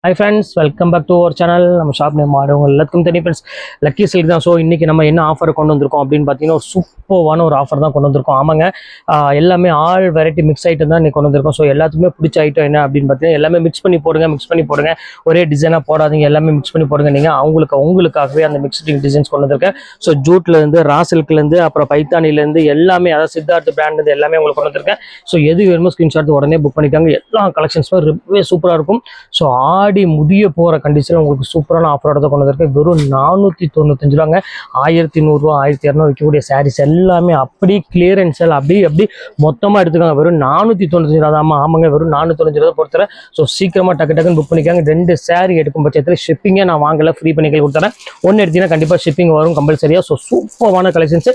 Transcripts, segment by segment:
Hi friends, welcome back to our channel. நம்ம shop name ஆடுவோம் எல்லாத்துக்கும் தெரியும் ஃப்ரெண்ட்ஸ், லக்கி சில்க் தான். ஸோ இன்னைக்கு நம்ம என்ன ஆஃபர் கொண்டு வந்திருக்கோம் அப்படின்னு பார்த்தீங்கன்னா, ஒரு சூப்பரான ஒரு ஆஃபர் தான் கொண்டு வந்திருக்கோம். ஆமாங்க, எல்லாமே ஆல் வெரைட்டி மிக்ஸ் ஐட்டம் தான் இன்னைக்கு கொண்டு வந்திருக்கோம். ஸோ எல்லாத்துக்குமே பிடிச்ச ஐட்டம் என்ன அப்படின்னு பார்த்தீங்கன்னா, எல்லாமே மிக்ஸ் பண்ணி போடுங்க. ஒரே டிசைனாக போடாதீங்க, எல்லாமே மிக்ஸ் பண்ணி போடுங்க. நீங்கள் உங்களுக்காகவே அந்த மிக்ஸ்டிங் டிசைன்ஸ் கொண்டு வந்திருக்கேன். ஸோ ஜூட்லேருந்து, ரா சில்க்லேருந்து, அப்புறம் பைத்தானிலேருந்து எல்லாமே, அதாவது சித்தார்த் பிராண்ட்லேருந்து எல்லாமே உங்களுக்கு கொண்டு வந்திருக்கேன். ஸோ எது வேணுமோ ஸ்க்ரீன்ஷாட் உடனே புக் பண்ணிக்காங்க. எல்லா கலெக்ஷன்ஸுமே ரொம்பவே சூப்பராக இருக்கும். ஸோ ஆடி முடிய போகிற கண்டிஷனில் உங்களுக்கு சூப்பரான ஆஃபரோட கொண்டு வந்திருக்கேன். வெறும் 495 ரூபாங்க. 1100 ரூபா 1200 விற்கக்கூடிய சாரீஸ் எல்லாமே அப்படி கிளியரன்ஸ் அப்படி மொத்தமாக எடுத்துக்காங்க. வெறும் 495 ரூபா தான். ஆமாங்க, வெறும் 495 ரூபா பொறுத்தர. ஸோ சீக்கிரமாக டக்குன்னு புக் பண்ணிக்காங்க. 2 சாரீ எடுக்கும் பட்சத்தில் ஷிப்பிங்கே நான் வாங்கலை, ஃப்ரீ பண்ணி கொடுத்துறேன். ஒன்று எடுத்தீங்கன்னா கண்டிப்பாக ஷிப்பிங் வரும் கம்பல்சரியாக. ஸோ சூப்பரான கலெக்ஷன்ஸ்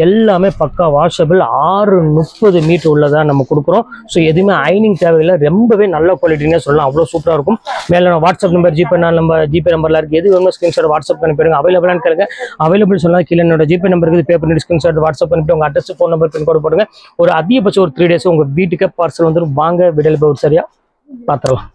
எல்லாமே பக்கா வாஷபிள் 630 மீட்டர் உள்ளதாக நம்ம கொடுக்குறோம். ஸோ எதுவுமே ஐனிங் தேவையில்லை, ரொம்பவே நல்ல குவாலிட்டினே சொல்லலாம். அவ்வளோ சூப்பராக இருக்கும். மேலே வாட்ஸ்அப் நம்பர், ஜிபே நம்பர்ல இருக்கு. எது வேணுமோ ஸ்கிரீன்ஷாட் வாட்ஸ்அப் அனுப்பிடுங்க. அவைலபிளான்னு கேளுங்க. அவைலபிள் சொன்னா கீழே என்னோட ஜிபே நம்பருக்கு பே பண்ணி ஸ்கிரீன்ஷாட் வாட்ஸ்அப் அனுப்பிட்டு உங்க address, phone number, pin code போடுங்க. ஒரு அதிகபட்சம் ஒரு 3 டேஸ் உங்க வீட்டுக்கு பார்சல் வந்துடும். வாங்க விடல் போய் சரியா பாத்திரலாம்.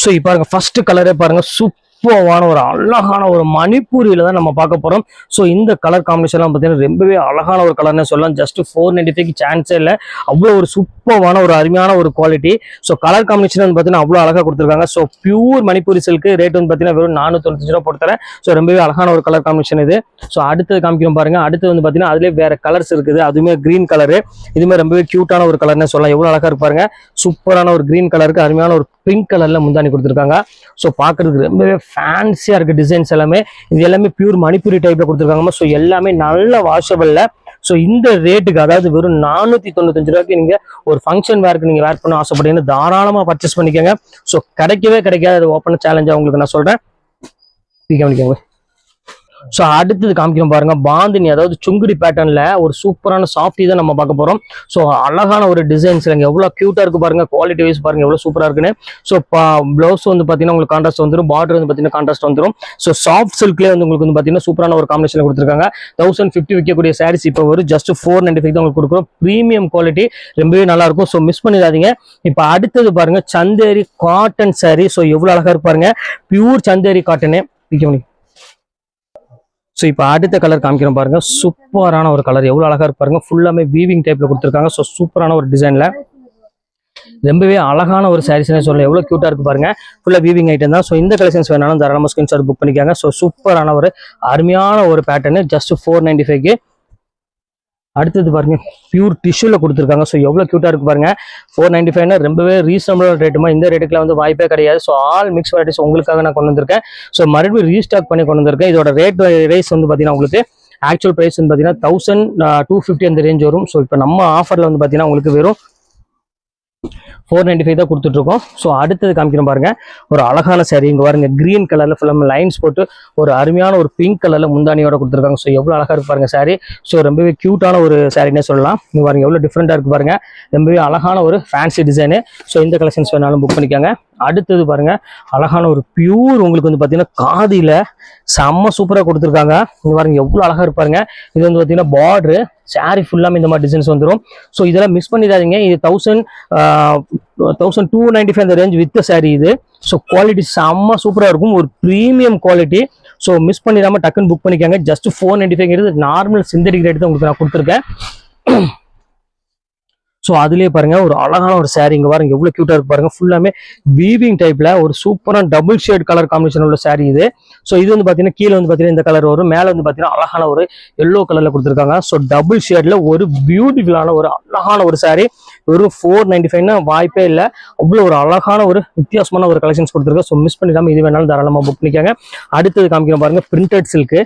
ஸோ இப்போ பாருங்க, ஃபர்ஸ்ட் கலரே பாருங்க, சூப்பரான ஒரு அழகான ஒரு மணிப்பூரியில தான் நம்ம பார்க்க போறோம். ஸோ இந்த கலர் காம்பினேஷன்லாம் பார்த்தீங்கன்னா ரொம்பவே அழகான ஒரு கலர்னு சொல்லலாம். ஜஸ்ட் 495 சான்ஸே இல்லை. அவ்வளோ ஒரு சூப்பரான ஒரு அருமையான ஒரு குவாலிட்டி. ஸோ கலர் காம்பினேஷன் வந்து பார்த்தீங்கன்னா அவ்வளோ அழகாக கொடுத்துருக்காங்க. So pure Manipuri silk rate வந்து பார்த்தீங்கன்னா வெறும் 495 ரூபா போட்டுறேன். ஸோ ரொம்பவே அழகான ஒரு கலர் காம்பினேஷன் இது. ஸோ அடுத்தது காமிக்கிறோம் பாருங்க. அடுத்து வந்து பார்த்தீங்கன்னா அதுலேயே வேற கலர்ஸ் இருக்குது. அதுவுமே கிரீன் கலரு. இதுவுமே ரொம்பவே கியூட்டான ஒரு கலர்னு சொல்லலாம். எவ்வளோ அழகா இருக்கு பாருங்க. சூப்பரான ஒரு கிரீன் கலருக்கு அருமையான ஒரு பிங்க் கலர்ல முந்தானி கொடுத்துருக்காங்க. ஸோ பார்க்கறதுக்கு ரொம்பவே ஃபேன்சியா இருக்கு டிசைன்ஸ் எல்லாமே. இது எல்லாமே பியூர் மணிப்பூரி டைப்ல கொடுத்துருக்காங்க. ஸோ எல்லாமே நல்ல வாஷபிள்ல. ஸோ இந்த ரேட்டுக்கு, அதாவது வெறும் 495 ரூபாய்க்கு நீங்க ஒரு ஃபங்க்ஷன் வேருக்கு நீங்க வேர் பண்ண ஆசைப்பட்டீங்கன்னா தாராளமா பர்ச்சேஸ் பண்ணிக்கோங்க. ஸோ கிடைக்கவே கிடைக்காது. ஓப்பன் சேலஞ்சா உங்களுக்கு நான் சொல்றேன். கவனிக்கோங்க. ஸோ அடுத்தது காமிக்கிறோம் பாருங்க, பாந்தினி, அதாவது சுங்குடி பேட்டர்ன்ல ஒரு சூப்பரான சாஃப்டி தான் நம்ம பார்க்க போறோம். ஸோ அழகான ஒரு டிசைன்ஸ் எவ்வளவு கியூட்டா இருக்கு பாருங்க. குவாலிட்டி வைஸ் பாருங்க எவ்வளவு சூப்பரா இருக்குன்னு. ஸோ பிளவுஸ் வந்து பாத்தீங்கன்னா உங்களுக்கு கான்ட்ராஸ்ட் வந்துடும். பார்டர் வந்து பாத்தீங்கன்னா கான்ட்ராஸ்ட் வந்துடும். ஸோ சாஃப்ட் சில்க்லேயே வந்து உங்களுக்கு வந்து பாத்தீங்கன்னா சூப்பரான ஒரு காம்பினேஷன் கொடுத்துருக்காங்க. 1050 விற்கக்கூடிய சாரீஸ் இப்போ வரும் ஜஸ்ட் 495 தான் உங்களுக்கு கொடுக்குறோம். ப்ரீமியம் குவாலிட்டி, ரொம்பவே நல்லா இருக்கும். ஸோ மிஸ் பண்ணிடாதீங்க. இப்போ அடுத்தது பாருங்க, சந்தேரி காட்டன் சாரீ. ஸோ எவ்வளவு அழகா இருப்பாருங்க, பியூர் சந்தேரி காட்டனே. ஸோ இப்போ அடுத்த கலர் காமிக்கிறோம் பாருங்க. சூப்பரான ஒரு கலர், எவ்வளவு அழகா இருப்பாருங்க. ஃபுல்லாமே வீவிங் டைப்ல கொடுத்துருக்காங்க. ஸோ சூப்பரான ஒரு டிசைன்ல ரொம்பவே அழகான ஒரு சாரீஸ்னே சொல்லலாம். எவ்வளவு கியூட்டா இருக்கு பாருங்க. ஃபுல்லா வீவிங் ஐட்டம் தான். ஸோ இந்த கலெக்ஷன்ஸ் வேணாலும் தாராளமாக ஸ்கிரீன்ஷாட் புக் பண்ணிக்காங்க. ஸோ சூப்பரான ஒரு அருமையான ஒரு பேட்டர்னு ஜஸ்ட் 495க்கு. அடுத்தது பாருங்க, பியூர் டிஷ்யூல கொடுத்துருக்காங்க. ஸோ எவ்வளவு கியூட்டா இருக்கு பாருங்க. 495 ரொம்பவே ரீசனபிள் ரேட்டுமா. இந்த ரேட்டுக்குலாம் வந்து வாய்ப்பே கிடையாது. ஸோ ஆல் மிக்ஸ் வெரைட்டிஸ் உங்களுக்காக நான் கொண்டு வந்திருக்கேன். ஸோ மறுபடியும் ரீஸ்டாக் பண்ணி கொண்டு வந்திருக்கேன். இதோட ரேட் ரைஸ் வந்து பாத்தீங்கன்னா உங்களுக்கு ஆக்சுவல் பிரைஸ் வந்து பாத்தீங்கன்னா 1250 அந்த ரேஞ்ச் வரும். ஸோ இப்போ நம்ம ஆஃபர்ல வந்து பாத்தீங்கன்னா உங்களுக்கு வெறும் 495 தான் கொடுத்துட்டு இருக்கோம். ஸோ அடுத்தது காமிக்கிறோம் பாருங்க, ஒரு அழகான சாரீ. இங்க பாருங்க, கிரீன் கலர்ல ஃபுல்லாக லைன்ஸ் போட்டு ஒரு அருமையான ஒரு பிங்க் கலர்ல முந்தானியோட கொடுத்துருக்காங்க. ஸோ எவ்வளவு அழகா இருக்கு பாருங்க சாரீ. ஸோ ரொம்பவே கியூட்டான ஒரு சாரினே சொல்லலாம். இங்க பாருங்க எவ்வளவு டிஃப்ரெண்டா இருக்கு பாருங்க. ரொம்பவே அழகான ஒரு ஃபேன்சி டிசைனு. ஸோ இந்த கலெக்ஷன்ஸ் வேணாலும் புக் பண்ணிக்காங்க. அடுத்தது பாருங்க, அழகான ஒரு பியூர் உங்களுக்கு வந்து பாத்தீங்கன்னா காதியில செம்ம சூப்பரா கொடுத்துருக்காங்க. இங்க பாருங்க எவ்வளவு அழகா இருப்பாருங்க. இது வந்து பாத்தீங்கன்னா பார்டரு சாரி ஃபுல்லாமே இந்த மாதிரி டிசைன்ஸ் வந்துடும். ஸோ இதெல்லாம் மிஸ் பண்ணிடாதீங்க. இது 1295 அந்த ரேஞ்ச் வித் சாரி இது. ஸோ குவாலிட்டி செம்ம சூப்பரா இருக்கும், ஒரு ப்ரீமியம் குவாலிட்டி. ஸோ மிஸ் பண்ணிடாம டக்குன்னு புக் பண்ணிக்காங்க. ஜஸ்ட் 495 நார்மல் சிந்தடிக் ரேட் தான் உங்களுக்கு நான் கொடுத்துருக்கேன். ஸோ அதுலேயே பாருங்க ஒரு அழகான ஒரு சாரீ. இங்க பாருங்க எவ்வளவு கியூட்டா இருக்கு பாருங்க. ஃபுல்லாமே வீவிங் டைப்ல ஒரு சூப்பரான டபுள் ஷேட் கலர் காம்பினேஷன் உள்ள சாரீ இது. ஸோ இது வந்து பாத்தீங்கன்னா கீழே வந்து பாத்தீங்கன்னா இந்த கலர் வரும், மேல வந்து பாத்தீங்கன்னா அழகான ஒரு எல்லோ கலர்ல கொடுத்துருக்காங்க. ஸோ டபுள் ஷேட்ல ஒரு பியூட்டிஃபுல்லான ஒரு அழகான ஒரு சாரீ. ஒரு 495 வாய்ப்பே இல்லை. அவ்வளவு ஒரு அழகான ஒரு வித்தியாசமான ஒரு கலெக்ஷன்ஸ் கொடுத்துருக்கேன். ஸோ மிஸ் பண்ணிடாம இது வேணாலும் தாராளமா புக் பண்ணிக்காங்க. அடுத்தது காமிக்கிறோம் பாருங்க, பிரிண்டட் சில்க்.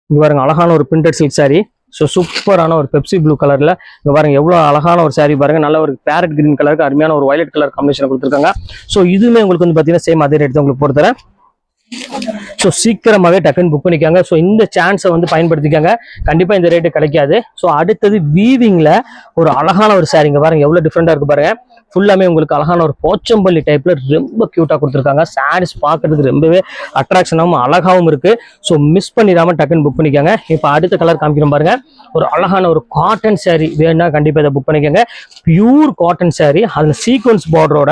இங்க பாருங்க அழகான ஒரு பிரிண்டட் சில்க் சாரீ. ஸோ சூப்பரான ஒரு பெப்சி ப்ளூ கலர்ல இங்க பாருங்க எவ்வளவு அழகான ஒரு சாரீ பாருங்க. நல்ல ஒரு பேரட் கிரீன் கலருக்கு அருமையான ஒரு வயலட் கலர் காம்பினேஷன் கொடுத்துருக்காங்க. ஸோ இதுவுமே உங்களுக்கு வந்து பாத்தீங்கன்னா சேம் அதே ரேட் தான் உங்களுக்கு போடுறேன். ஸோ சீக்கிரமாவே டக்குன்னு புக் பண்ணிக்காங்க. ஸோ இந்த சான்ஸை வந்து பயன்படுத்திக்காங்க. கண்டிப்பா இந்த ரேட்டு கிடைக்காது. ஸோ அடுத்தது வீவிங்ல ஒரு அழகான ஒரு சாரீங்க பாருங்க எவ்வளவு டிஃப்ரெண்டா இருக்கு பாருங்க. ஃபுல்லாமே உங்களுக்கு அழகான ஒரு போச்சம்பள்ளி டைப்ல ரொம்ப கியூட்டா கொடுத்துருக்காங்க. சாரீஸ் பார்க்கறதுக்கு ரொம்பவே அட்ராக்ஷனாகவும் அழகாவும் இருக்கு. ஸோ மிஸ் பண்ணிடாம டக்குன்னு புக் பண்ணிக்கோங்க. இப்போ அடுத்த கலர் காமிக்கிறோம் பாருங்க. ஒரு அழகான ஒரு காட்டன் saree வேணும்னா கண்டிப்பா இதை புக் பண்ணிக்கோங்க. பியூர் காட்டன் saree, அதுல சீக்வன்ஸ் பார்டரோட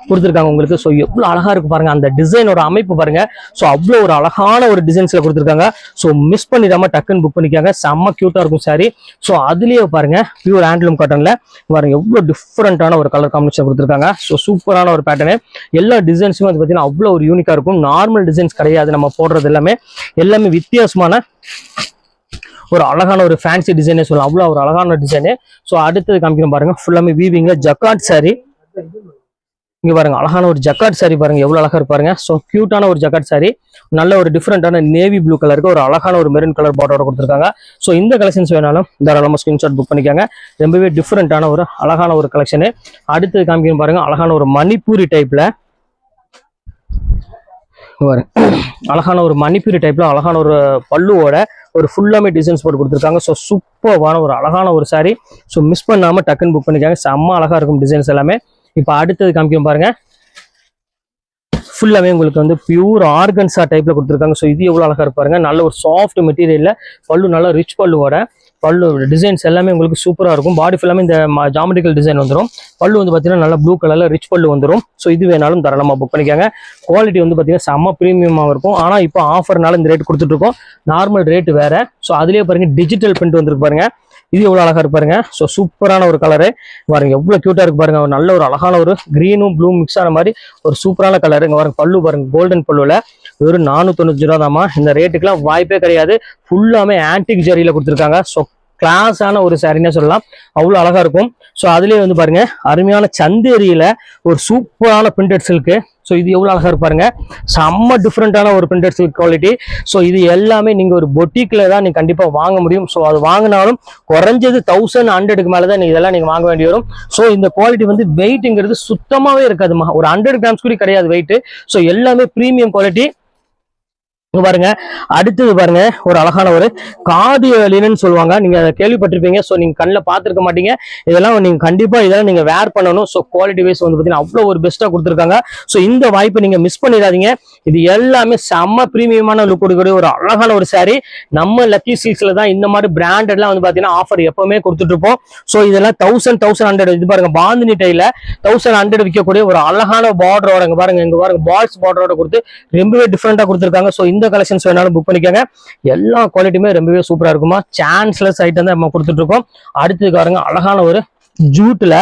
கொடுத்துருக்காங்க உங்களுக்கு. ஸோ எவ்வளவு அழகா இருக்கு பாருங்க, அந்த டிசைனோட அமைப்பு பாருங்க. ஸோ அவ்வளோ ஒரு அழகான ஒரு டிசைன்ஸ்ல கொடுத்துருக்காங்க. ஸோ மிஸ் பண்ணிடாம டக்குன்னு புக் பண்ணிக்கோங்க. செம்ம கியூட்டா இருக்கும் saree. ஸோ அதுலயே பாருங்க பியூர் ஹேண்ட்லூம் காட்டன்ல பாருங்க எவ்வளவு டிஃப்ரெண்டான ஒரு கலர் காம்பினேஷன் கொடுத்துருக்காங்க. ஸோ சூப்பரான ஒரு பேட்டர்னு. எல்லா டிசைன்ஸுமே வந்து பார்த்தீங்கன்னா அவ்வளோ ஒரு யூனிக்கா இருக்கும். நார்மல் டிசைன்ஸ் கிடையாது நம்ம போடுறது எல்லாமே வித்தியாசமான ஒரு அழகான ஒரு ஃபேன்சி டிசைனே சொல்லலாம். அவ்வளோ ஒரு அழகான டிசைனு. ஸோ அடுத்தது காமிக்கணும் பாருங்க, ஃபுல்லாமே வீவிங்ல ஜக்கார்ட் saree. இங்க பாருங்க அழகான ஒரு ஜக்கார்ட் saree பாருங்க எவ்வளவு அழகா இருப்பாருங்க. ஸோ கியூட்டான ஒரு ஜக்கார்ட் saree, நல்ல ஒரு டிஃப்ரெண்டான நேவி ப்ளூ கலருக்கு ஒரு அழகான ஒரு மெரூன் கலர் பார்டரோட கொடுத்துருக்காங்க. ஸோ இந்த கலெக்ஷன்ஸ் வேணாலும் தாராளமாக ஸ்கிரீன்ஷாட் புக் பண்ணிக்காங்க. ரொம்பவே டிஃப்ரெண்டான ஒரு அழகான ஒரு கலெக்ஷனு. அடுத்தது காமிக்கணும் பாருங்க, அழகான ஒரு மணிப்பூரி டைப்ல அழகான ஒரு மணிப்பூரி டைப்ல அழகான ஒரு பல்லுவோட ஒரு ஃபுல்லாமே டிசைன்ஸ் போட்டு கொடுத்துருக்காங்க. ஸோ சூப்பரான ஒரு அழகான ஒரு saree. ஸோ மிஸ் பண்ணாம டக்குன்னு புக் பண்ணிக்காங்க. செம்ம அழகா இருக்கும் டிசைன்ஸ் எல்லாமே. இப்போ அடுத்தது காமிக்கும் பாருங்க, ஃபுல்லாமே உங்களுக்கு வந்து பியூர் ஆர்கன்ஸா டைப்ல கொடுத்துருக்காங்க. ஸோ இது எவ்வளவு அழகா இருப்பாருங்க. நல்ல ஒரு சாஃப்ட் மெட்டீரியல்ல பல்லு, நல்ல ரிச் பல்லுவோட பல்லு டிசைன்ஸ் எல்லாமே உங்களுக்கு சூப்பரா இருக்கும். பாடி ஃபுல்லாமே இந்த ஜாமெட்ரிக்கல் டிசைன் வந்துடும். பல்லு வந்து பார்த்தீங்கன்னா நல்ல ப்ளூ கலர்ல ரிச் பல்லு வந்துடும். ஸோ இது வேணாலும் தாராளமா புக் பண்ணிக்காங்க. குவாலிட்டி வந்து பார்த்தீங்கன்னா செம்ம ப்ரீமியமாக இருக்கும். ஆனால் இப்போ ஆஃபர்னால இந்த ரேட் கொடுத்துட்டு இருக்கோம். நார்மல் ரேட் வேற. ஸோ அதுலேயே பாருங்க டிஜிட்டல் பிரிண்ட் வந்துருக்கு பாருங்க. இது எவ்வளவு அழகா இருப்பாருங்க. ஸோ சூப்பரான ஒரு கலரு பாருங்க, எவ்வளவு கியூட்டா இருக்கு பாருங்க. ஒரு நல்ல ஒரு அழகான ஒரு கிரீனும் ப்ளூ மிக்ஸ் ஆன மாதிரி ஒரு சூப்பரான கலர். இங்க பாருங்க பல்லு பாருங்க, கோல்டன் பல்லுல வெறும் 490 ரூபா தாமா. இந்த ரேட்டுக்குலாம் வாய்ப்பே கிடையாது. ஃபுல்லாமே ஆன்டிக் ஜரியில கொடுத்துருக்காங்க. ஸோ கிளாஸான ஒரு சாரின்னே சொல்லலாம், அவ்வளோ அழகா இருக்கும். ஸோ அதுலேயே வந்து பாருங்க அருமையான சந்தேரியில ஒரு சூப்பரான பிரிண்டட் சில்க்கு. ஸோ இது எவ்வளோ அழகா இருப்பாருங்க, செம்ம டிஃப்ரெண்டான ஒரு பிரிண்டட் சில்க் குவாலிட்டி. ஸோ இது எல்லாமே நீங்க ஒரு பொட்டிக்ல தான் நீங்க கண்டிப்பா வாங்க முடியும். ஸோ அது வாங்கினாலும் குறைஞ்சது 1100க்கு மேலே தான் இதெல்லாம் நீங்க வாங்க வேண்டி வரும். ஸோ இந்த குவாலிட்டி வந்து வெயிட்ங்கிறது சுத்தமாவே இருக்காதுமா, ஒரு 100 கிராம்ஸ் கூட கிடையாது வெயிட். ஸோ எல்லாமே ப்ரீமியம் குவாலிட்டி பாருங்க. அடுத்தது பாருங்க, ஒரு அழகான ஒரு காதி லினன்னு சொல்லுவாங்க, நீங்க அதை கேள்விப்பட்டிருப்பீங்க. ஸோ நீங்க கண்ணில் பார்த்துருக்க மாட்டீங்க. இதெல்லாம் நீங்க கண்டிப்பா இதெல்லாம் நீங்க வேர் பண்ணணும். ஸோ குவாலிட்டி வைஸ் வந்து பார்த்தீங்கன்னா அவ்வளோ ஒரு பெஸ்ட்டாக கொடுத்துருக்காங்க. ஸோ இந்த வாய்ப்பை நீங்க மிஸ் பண்ணிடாதீங்க. இது எல்லாமே செம்ம ப்ரீமியமான லுக் கொடுக்கக்கூடிய ஒரு அழகான ஒரு saree. நம்ம லக்கி சில்க்ஸ்ல தான் இந்த மாதிரி பிராண்டட்லாம் வந்து பார்த்தீங்கன்னா ஆஃபர் எப்பவுமே கொடுத்துட்டு இருப்போம். ஸோ இதெல்லாம் 1100 இது பாருங்க பாந்தினி டைல 1100 விற்கக்கூடிய ஒரு அழகான பார்டரோட இங்க பாருங்க, இங்க பாருங்க பால்ஸ் பார்டரோட கொடுத்து ரொம்பவே டிஃப்ரெண்டா கொடுத்துருக்காங்க. ஸோ இந்த கலெக்ஷன்ஸ் வேணாலும் புக் பண்ணிக்கோங்க. எல்லா குவாலிட்டியுமே ரொம்பவே சூப்பரா இருக்குமா. சான்ஸ்லெஸ் ஐட்டம் தான் நம்ம கொடுத்துட்டு இருக்கோம். அடுத்து பாருங்க அழகான ஒரு ஜூட்ல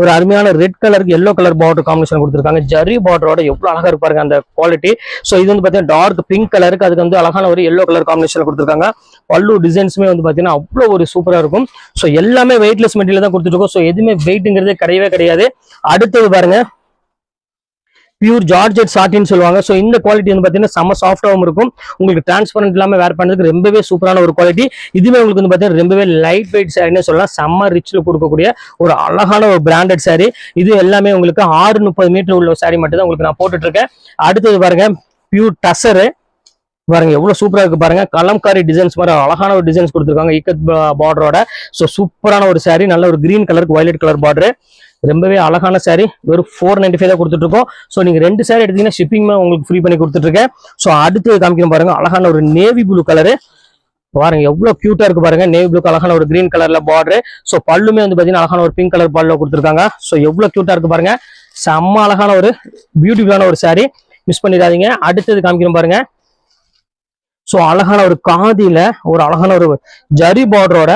ஒரு அருமையான ரெட் கலருக்கு எல்லோ கலர் பார்டர் காம்பினேஷன் கொடுத்துருக்காங்க. ஜரி பார்டரோட எவ்வளவு அழகா இருப்பாருங்க அந்த குவாலிட்டி. ஸோ இது வந்து பார்த்தீங்கன்னா டார்க் பிங்க் கலருக்கு அதுக்கு வந்து அழகான ஒரு எல்லோ கலர் காம்பினேஷன் கொடுத்துருக்காங்க. பல்லு டிசைன்ஸுமே வந்து பார்த்தீங்கன்னா அவ்வளோ ஒரு சூப்பரா இருக்கும். ஸோ எல்லாமே வெயிட்லெஸ் மெட்டீரியல் தான் கொடுத்துட்டு இருக்கோம். ஸோ எதுவுமே வெயிட்ங்கிறதே கிடையவே கிடையாது. அடுத்தது பாருங்க பியூர் ஜார்ஜெட் சாட்டின்னு சொல்லுவாங்க. ஸோ இந்த குவாலிட்டி வந்து பார்த்தீங்கன்னா செம்ம சாஃப்டாகவும் இருக்கும். உங்களுக்கு டிரான்ஸ்பரண்ட் இல்லாமல் வேர் பண்ணுறதுக்கு ரொம்பவே சூப்பரான ஒரு குவாலிட்டி. இதுவே உங்களுக்கு வந்து பார்த்தீங்கன்னா ரொம்பவே லைட் வெயிட் சாரின்னு சொல்லலாம். செம்ம ரிச்சில் கொடுக்கக்கூடிய ஒரு அழகான ஒரு பிராண்டட் சாரி. இது எல்லாமே உங்களுக்கு 630 மீட்டர் உள்ள சாரி மட்டும் தான் உங்களுக்கு நான் போட்டுட்டு இருக்கேன். அடுத்தது பாருங்க பியூர் டசரு பாருங்க எவ்வளவு சூப்பரா இருக்கு பாருங்க. கலம்காரி டிசைன்ஸ் மாதிரி அழகான ஒரு டிசைன்ஸ் கொடுத்துருக்காங்க இக்கத் பார்டரோட. ஸோ சூப்பரான ஒரு சாரி, நல்ல ஒரு கிரீன் கலருக்கு வயலட் கலர் பார்டரு, ரொம்பவே அழகான சாரி. வெறும் 495 தான் கொடுத்துட்டு இருக்கோம். ஸோ நீங்க 2 சாரி எடுத்தீங்கன்னா ஷிப்பிங் உங்களுக்கு ஃப்ரீ பண்ணி கொடுத்துட்டு இருக்கேன். ஸோ அடுத்து காமிக்கணும் பாருங்க, அழகான ஒரு நேவி ப்ளூ கலரு பாருங்க எவ்வளவு கியூட்டா இருக்கு பாருங்க. நேவி ப்ளூ அழகான ஒரு கிரீன் கலர்ல பார்டரு. ஸோ பல்லுமே வந்து பாத்தீங்கன்னா அழகான ஒரு பிங்க் கலர் பல்ல கொடுத்துருக்காங்க. ஸோ எவ்வளவு கியூட்டா இருக்கு பாருங்க. செம்ம அழகான ஒரு பியூட்டிஃபுல்லான ஒரு சாரி, மிஸ் பண்ணிடாதீங்க. அடுத்தது காமிக்கணும் பாருங்க. ஸோ அழகான ஒரு காதியில ஒரு அழகான ஒரு ஜரி பார்டரோட,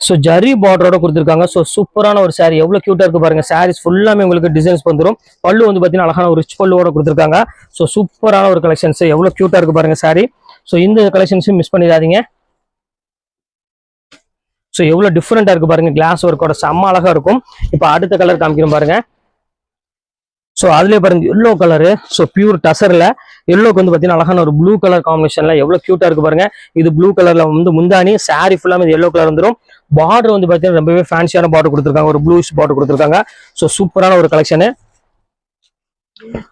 ஸோ ஜரி பார்டரோட கொடுத்துருக்காங்க. ஸோ சூப்பரான ஒரு சாரி, எவ்வளவு கியூட்டா இருக்கு பாருங்க. சாரீஸ் ஃபுல்லாமே உங்களுக்கு டிசைன்ஸ் வந்துடும். பல்லு வந்து பாத்தீங்கன்னா அழகான ஒரு ரிச் பல்லுவோட கொடுத்துருக்காங்க. ஸோ சூப்பரான ஒரு கலெக்ஷன்ஸ், எவ்வளவு கியூட்டா இருக்கு பாருங்க சாரி. ஸோ இந்த கலெக்ஷன்ஸும் மிஸ் பண்ணிடாதீங்க. ஸோ எவ்வளவு டிஃப்ரெண்டா இருக்கு பாருங்க, கிளாஸ் ஒர்க்கோட செம்ம அழகா இருக்கும். இப்போ அடுத்த கலர் காமிக்கிறோம் பாருங்க. ஸோ அதுலேயே பாருங்க எல்லோ கலரு. ஸோ பியூர் டசர்ல எல்லோக்கு வந்து பார்த்தீங்கன்னா அழகான ஒரு ப்ளூ கலர் காம்பினேஷன்ல எவ்வளோ கியூட்டா இருக்கு பாருங்க. இது ப்ளூ கலர்ல வந்து முந்தானி, சாரி ஃபுல்லாமே இது எல்லோ கலர் வந்துடும். பார்டர் வந்து பார்த்தீங்கன்னா ரொம்பவே ஃபேன்சியான பார்டர் கொடுத்துருக்காங்க, ஒரு ப்ளூஷ் பார்டர் கொடுத்துருக்காங்க. ஸோ சூப்பரான ஒரு கலெக்ஷனு.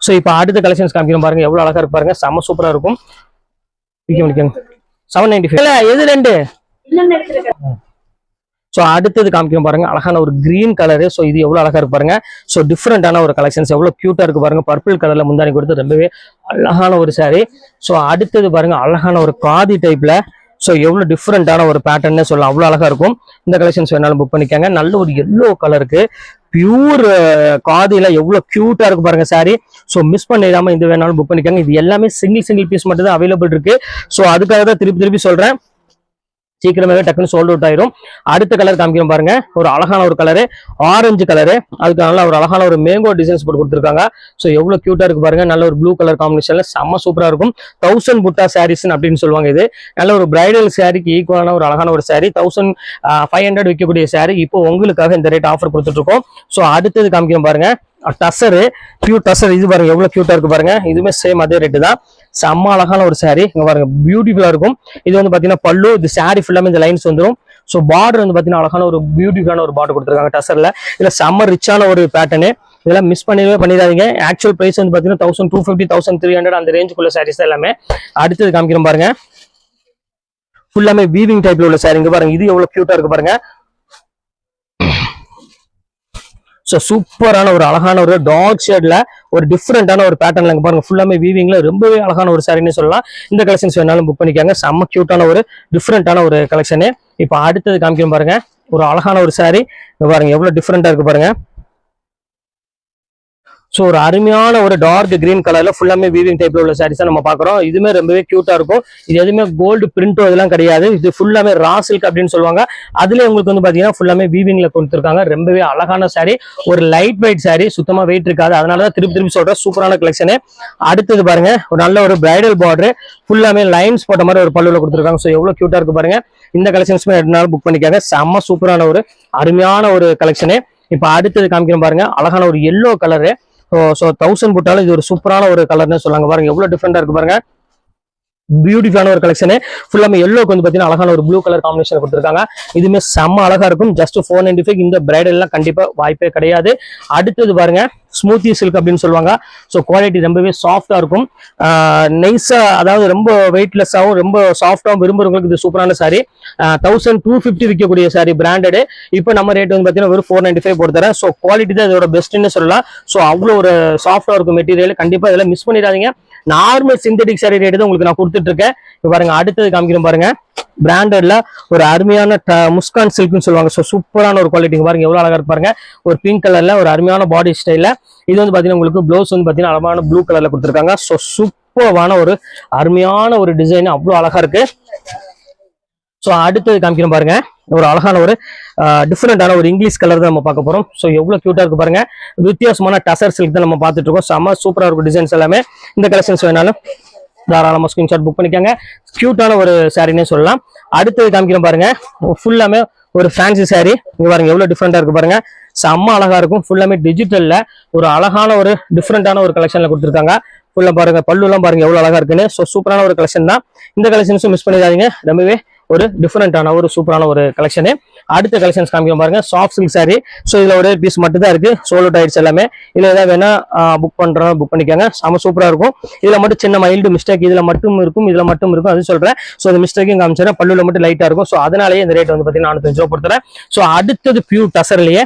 ஸோ இப்போ அடுத்த கலெக்ஷன்ஸ் காமிக்கிறோம் பாருங்க, எவ்வளோ அழகா இருக்கு பாருங்க, செம்ம சூப்பரா இருக்கும். 795 எது 2 ஸோ அடுத்தது காமிக்கும் பாருங்க அழகான ஒரு கிரீன் கலரு. ஸோ இது எவ்வளவு அழகா இருக்கு பாருங்க. ஸோ டிஃப்ரெண்டான ஒரு கலெக்ஷன்ஸ் எவ்வளவு கியூட்டா இருக்கு பாருங்க. பர்பிள் கலர்ல முந்தானி கொடுத்து ரொம்பவே அழகான ஒரு saree. ஸோ அடுத்தது பாருங்க அழகான ஒரு காதி டைப்ல. ஸோ எவ்வளவு டிஃப்ரெண்டான ஒரு பேட்டர்னே சொல்லலாம், அவ்வளவு அழகா இருக்கும். இந்த கலெக்ஷன்ஸ் வேணாலும் புக் பண்ணிக்காங்க. நல்ல ஒரு எல்லோ கலருக்கு பியூர் காதில எவ்வளவு கியூட்டா இருக்கு பாருங்க saree. ஸோ மிஸ் பண்ணிடாம இது வேணாலும் புக் பண்ணிக்காங்க. இது எல்லாமே சிங்கிள் பீஸ் மட்டும் தான் அவைலபிள் இருக்கு. ஸோ அதுக்காக தான் திருப்பி சொல்றேன், சீக்கிரமாவே டக்குன்னு சோல்ட் அவுட் ஆயிரும். அடுத்த கலர் காமிக்கிறோம் பாருங்க, ஒரு அழகான ஒரு கலரு, ஆரஞ்சு கலரு. அதுக்கு நல்ல ஒரு அழகான ஒரு மேங்கோ டிசைன்ஸ் போட்டு கொடுத்துருக்காங்க. ஸோ எவ்வளவு கியூட்டா இருக்கு பாருங்க. நல்ல ஒரு ப்ளூ கலர் காம்பினேஷன்ல செம்ம சூப்பரா இருக்கும். 1000 புட்டா சாரீஸ் அப்படின்னு சொல்லுவாங்க. இது நல்ல ஒரு பிரைடல் சாரிக்கு ஈக்குவலான ஒரு அழகான ஒரு சாரி. 1500 விற்கக்கூடிய சாரி இப்போ உங்களுக்காக இந்த ரேட் ஆஃபர் கொடுத்துட்டு இருக்கோம். ஸோ அடுத்தது காமிக்கிறோம் பாருங்க, டசரு, பியூர் டசர். இது பாருங்க எவ்வளவு கியூட்டா இருக்கு பாருங்க. இதுவுமே சேம் அதே ரேட்டு தான். செம்ம அழகான ஒரு saree. இங்க பாருங்க பியூட்டிஃபுல்லா இருக்கும். இது வந்து பாத்தீங்கன்னா பல்லு, இது saree ஃபுல்லாமே இந்த லைன்ஸ் வந்துடும். ஸோ பார்டர் வந்து பாத்தீங்கன்னா அழகான ஒரு பியூட்டிஃபுல்லான ஒரு பார்டர் கொடுத்துருக்காங்க டசர்ல. இதுல செம்ம ரிச்சான ஒரு பேட்டர்னு. இதெல்லாம் மிஸ் பண்ணிடாதீங்க. ஆக்சுவல் பிரைஸ் வந்து பாத்தீங்கன்னா 1250, 1300 அந்த ரேஞ்சுக்குள்ள சாரீஸ் எல்லாமே. அடுத்தது காமிக்கிறோம் பாருங்க, ஃபுல்லாமே வீவிங் டைப்ல உள்ள saree. இங்க பாருங்க இது எவ்வளவு கியூட்டா இருக்கு பாருங்க. ஸோ சூப்பரான ஒரு அழகான ஒரு டார்க் ஷேட்ல ஒரு டிஃப்ரெண்டான ஒரு பேட்டர்ன்ல இங்க பாருங்க, ஃபுல்லாமே வீவிங்ல ரொம்பவே அழகான ஒரு சாரின்னு சொல்லலாம். இந்த கலெக்ஷன்ஸ் வேணாலும் புக் பண்ணிக்காங்க. செம்ம கியூட்டான ஒரு டிஃப்ரெண்டான ஒரு கலெக்ஷனு. இப்போ அடுத்தது காமிக்கிறோம் பாருங்க, ஒரு அழகான ஒரு saree. இங்க பாருங்க எவ்வளவு டிஃப்ரெண்டா இருக்கு பாருங்க. ஸோ ஒரு அருமையான ஒரு டார்க் கிரீன் கலர்ல ஃபுல்லாமே வீவிங் டைப்ல உள்ள சாரீஸ் நம்ம பாக்குறோம். இதுமே ரொம்பவே கியூட்டா இருக்கும். இது எதுவுமே கோல்டு பிரிண்டோ இதெல்லாம் கிடையாது. இது ஃபுல்லாமே ரா சில்க் அப்படின்னு சொல்லுவாங்க. அதுல உங்களுக்கு வந்து பாத்தீங்கன்னா ஃபுல்லாமே வீவிங்ல கொடுத்துருக்காங்க. ரொம்பவே அழகான saree, ஒரு லைட் வெயிட் saree, சுத்தமா வெயிட் இருக்காது. அதனாலதான் திருப்பி சொல்றேன், சூப்பரான கலெக்ஷனு. அடுத்தது பாருங்க, ஒரு நல்ல ஒரு பிரைடல் பார்டர், ஃபுல்லாமே லைன்ஸ் போட்ட மாதிரி ஒரு பல்லுல கொடுத்துருக்காங்க. ஸோ எவ்வளவு கியூட்டா இருக்கு பாருங்க. இந்த கலெக்ஷன்ஸ்மே ரெண்டு புக் பண்ணிக்காங்க. செம்ம சூப்பரான ஒரு அருமையான ஒரு கலெக்ஷனு. இப்போ அடுத்தது காமிக்கிறோம் பாருங்க, அழகான ஒரு எல்லோ கலரு. ஸோ 1000 போட்டாலும் இது ஒரு சூப்பரான ஒரு கலர்னு சொல்லாங்க. பாருங்க எவ்வளவு டிஃப்ரெண்டா இருக்கு பாருங்க. பியூட்டிஃபுல்லான ஒரு கலெக்ஷனு. ஃபுல்லாமே எல்லோக்கு வந்து பாத்தீங்கன்னா அழகான ஒரு ப்ளூ கலர் காம்பினேஷன் கொடுத்துருக்காங்க. இதுமே செம்ம அழகா இருக்கும். ஜஸ்ட் 495. இந்த பிரைடல் எல்லாம் கண்டிப்பா வாய்ப்பே கிடையாது. அடுத்தது பாருங்க, ஸ்மூத்தி சில்க் அப்படின்னு சொல்லுவாங்க. ஸோ குவாலிட்டி ரொம்பவே சாஃப்டா இருக்கும். நைஸா, அதாவது ரொம்ப வெயிட்லெஸ்ஸாகவும் ரொம்ப சாஃப்டாகவும் விரும்புறவங்களுக்கு இது சூப்பரான சாரி. 1250 விற்கக்கூடிய சாரி பிராண்டடு. இப்போ நம்ம ரேட் வந்து பாத்தீங்கன்னா வெறும் 495 போட்டு தரேன். ஸோ குவாலிட்டி தான் இதோட பெஸ்ட்னு சொல்லலாம். ஸோ அவ்வளோ ஒரு சாஃப்டா இருக்கும் மெட்டீரியல். கண்டிப்பா இதெல்லாம் மிஸ் பண்ணிடாதீங்க. நார்மல் சிந்தட்டிக் சாரி ரேட் தான் உங்களுக்கு நான் கொடுத்துட்டு இருக்கேன். இப்போ பாருங்க அடுத்தது காமிக்கிறோம் பாருங்க, பிராண்டட்ல ஒரு அருமையான முஸ்கான் சில்க்னு சொல்லுவாங்க. ஸோ சூப்பரான ஒரு குவாலிட்டி பாருங்க எவ்வளவு அழகா இருப்பாருங்க. ஒரு பிங்க் கலர்ல ஒரு அருமையான பாடி ஸ்டைல. இது வந்து பாத்தீங்கன்னா உங்களுக்கு ப்ளவுஸ் வந்து பாத்தீங்கன்னா அழகான ப்ளூ கலர்ல கொடுத்துருக்காங்க. ஸோ சூப்பரான ஒரு அருமையான ஒரு டிசைன், அவ்வளவு அழகா இருக்கு. ஸோ அடுத்தது காமிக்கிறோம் பாருங்க, ஒரு அழகான ஒரு டிஃப்ரெண்டான ஒரு இங்கிலீஷ் கலர் தான் நம்ம பார்க்க போறோம். ஸோ எவ்வளவு கியூட்டா இருக்கு பாருங்க. வித்தியாசமான டசர் சில்க் தான் நம்ம பார்த்துட்டு இருக்கோம். செம்ம சூப்பரா இருக்கும் டிசைன்ஸ் எல்லாமே. இந்த கலெக்ஷன்ஸ் வேணாலும் தாராளமா ஸ்கிரீன்ஷாட் புக் பண்ணிக்காங்க. கியூட்டான ஒரு சாரினே சொல்லலாம். அடுத்தது காமிக்கிறோம் பாருங்க, ஃபுல்லாமே ஒரு ஃபேன்சி சாரி. இங்க பாருங்க எவ்வளவு டிஃப்ரெண்டா இருக்கு பாருங்க. செம்ம அழகா இருக்கும். ஃபுல்லாமே டிஜிட்டல்ல ஒரு அழகான ஒரு டிஃப்ரெண்டான ஒரு கலெக்ஷன்ல கொடுத்துருக்காங்க. ஃபுல்லா பாருங்க, பல்லு எல்லாம் பாருங்க எவ்வளவு அழகா இருக்குன்னு. ஸோ சூப்பரான ஒரு கலெக்ஷன் தான். இந்த கலெக்ஷன்ஸும் மிஸ் பண்ணிடாதீங்க. ரொம்பவே ஒரு டிஃப்ரெண்டான ஒரு சூப்பரான ஒரு கலெக்ஷனு. அடுத்த கலெக்ஷன்ஸ் காமிக்கிறோம் பாருங்க, சாஃப்ட் சில்க் சாரி. ஸோ இதுல ஒரு பீஸ் மட்டும் தான் இருக்கு. சோல்ட் அவுட் ஆயிடுச்சு எல்லாமே. இதுல ஏதாவது வேணா புக் புக் பண்ணிக்கோங்க. செம சூப்பரா இருக்கும். இதுல மட்டும் சின்ன மைல்டு மிஸ்டேக் இதுல மட்டும் இருக்கும், இதுல மட்டும் இருக்கும், அது சொல்றேன். ஸோ அந்த மிஸ்டேக்கும் காமிச்சேன். பல்லுல மட்டும் லைட்டா இருக்கும். ஸோ அதனாலேயே இந்த ரேட் வந்து பாத்தீங்கன்னா 405 ரூபா பொறுத்தரேன். ஸோ அடுத்தது பியூர் டசர்லயே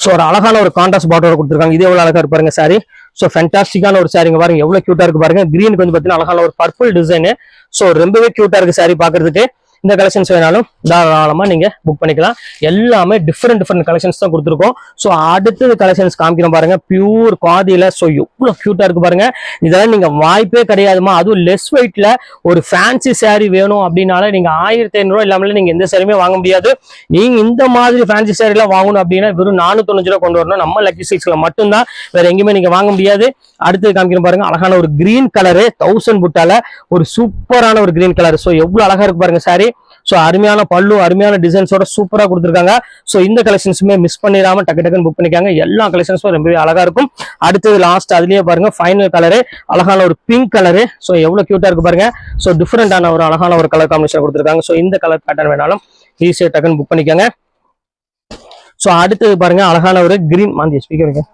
ஸோ ஒரு அழகான ஒரு கான்ட்ராஸ்ட் பார்டர் கொடுத்துருக்காங்க. இது எவ்வளவு அழகா இருக்கு பாருங்க சாரி. ஸோ ஃபேண்டாஸ்டிக்கான ஒரு சாரிங்க பாருங்க எவ்வளவு கியூட்டா இருக்கு பாருங்க. கிரீனுக்கு வந்து பாத்தீங்கன்னா அழகான ஒரு பர்பிள் டிசைன். ஸோ ரொம்பவே கியூட்டா இருக்கு சாரி பாக்குறதுக்கு. இந்த கலெக்ஷன்ஸ் வேணாலும் தாராளமா நீங்க புக் பண்ணிக்கலாம். எல்லாமே டிஃப்ரெண்ட் கலெக்ஷன்ஸ் தான் கொடுத்துருக்கோம். ஸோ அடுத்தது கலெக்ஷன்ஸ் காமிக்கிறோம் பாருங்க, பியூர் காதியில. ஸோ எவ்வளவு கியூட்டா இருக்கு பாருங்க. இதெல்லாம் நீங்க வாய்ப்பே கிடையாதுமா. அதுவும் லெஸ் வெயிட்ல ஒரு ஃபேன்சி சாரி வேணும் அப்படின்னால நீங்க 1500 இல்லாமல நீங்க எந்த சாரியுமே வாங்க முடியாது. நீங்க இந்த மாதிரி ஃபேன்சி சாரி எல்லாம் வாங்கணும் அப்படின்னா வெறும் 495 ரூபா கொண்டு வரணும். நம்ம லக்கி சில்க்ஸ்ல மட்டும்தான், வேற எங்கேயுமே நீங்க வாங்க முடியாது. அடுத்தது காமிக்கிறோம் பாருங்க, அழகான ஒரு கிரீன் கலரு 1000 புட்டால ஒரு சூப்பரான ஒரு கிரீன் கலர். ஸோ எவ்வளவு அழகா இருக்கு பாருங்க சாரி. ஸோ அருமையான பல்லு, அருமையான டிசைன்ஸோட சூப்பரா கொடுத்துருக்காங்க. ஸோ இந்த கலெக்ஷன்ஸுமே மிஸ் பண்ணிடாம டக்குன்னு புக் பண்ணிக்காங்க. எல்லா கலெக்ஷன்ஸும் ரொம்பவே அழகா இருக்கும். அடுத்தது லாஸ்ட் அதுலயே பாருங்க ஃபைனல் கலரு, அழகான ஒரு பிங்க் கலரு. ஸோ எவ்வளவு கியூட்டா இருக்கு பாருங்க. ஸோ டிஃப்ரெண்டான ஒரு அழகான ஒரு கலர் காம்பினேஷன் கொடுத்துருக்காங்க. ஸோ இந்த கலர் பேட்டர்ன் வேணாலும் ஈஸியா டக்குன்னு புக் பண்ணிக்காங்க. ஸோ அடுத்தது பாருங்க, அழகான ஒரு கிரீன் மாந்தி ஸ்பீக்கர்.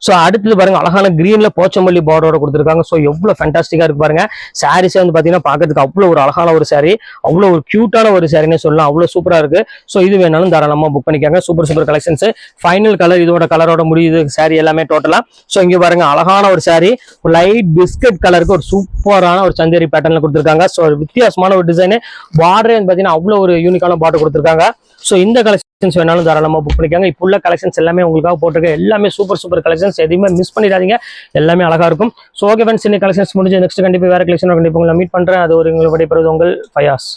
ஸோ அடுத்தது பாருங்க அழகான கிரீன்ல போச்சம்பள்ளி பார்டரோட கொடுத்துருக்காங்க. ஸோ எவ்வளவு ஃபேண்டாஸ்டிக்கா இருக்கு பாருங்க. சாரீஸே வந்து பாத்தீங்கன்னா பாக்கிறதுக்கு அவ்வளவு ஒரு அழகான ஒரு saree, அவ்வளவு ஒரு கியூட்டான ஒரு சாரின்னு சொல்லலாம். அவ்வளவு சூப்பரா இருக்கு. ஸோ இது வேணாலும் தாராளமா புக் பண்ணிக்காங்க. Super super collections. Final colour இதோட கலரோட முடியுது saree எல்லாமே டோட்டலா. ஸோ இங்க பாருங்க அழகான ஒரு saree, லைட் பிஸ்கட் கலருக்கு ஒரு சூப்பரான ஒரு சந்தேரி பேட்டர்ன்ல கொடுத்துருக்காங்க. ஸோ வித்தியாசமான ஒரு டிசைன். பார்டரே வந்து பாத்தீங்கன்னா அவ்வளவு ஒரு யூனிக்கான பார்டர் கொடுத்துருக்காங்க. ஸோ இந்த கலெக்ஷன்ஸ் வேணாலும் தாராளமா புக் பண்ணிக்காங்க. இப்போ உள்ள கலெக்ஷன்ஸ் எல்லாமே உங்களுக்காக போட்டிருக்க எல்லாமே சூப்பர் சூப்பர் கலெக்ஷன்ஸ். எதையுமே மிஸ் பண்ணிடாதீங்க, எல்லாமே அழகா இருக்கும். ஸோ ஓகே ஃப்ரெண்ட்ஸ், இந்த கலெக்ஷன்ஸ் முடிஞ்சு நெக்ஸ்ட் கண்டிப்பா வேற கலெக்ஷன் கண்டிப்பா உங்களை மீட் பண்றேன். அது ஒரு உங்களை விடைபெறுவது உங்கள் ஃபயாஸ்.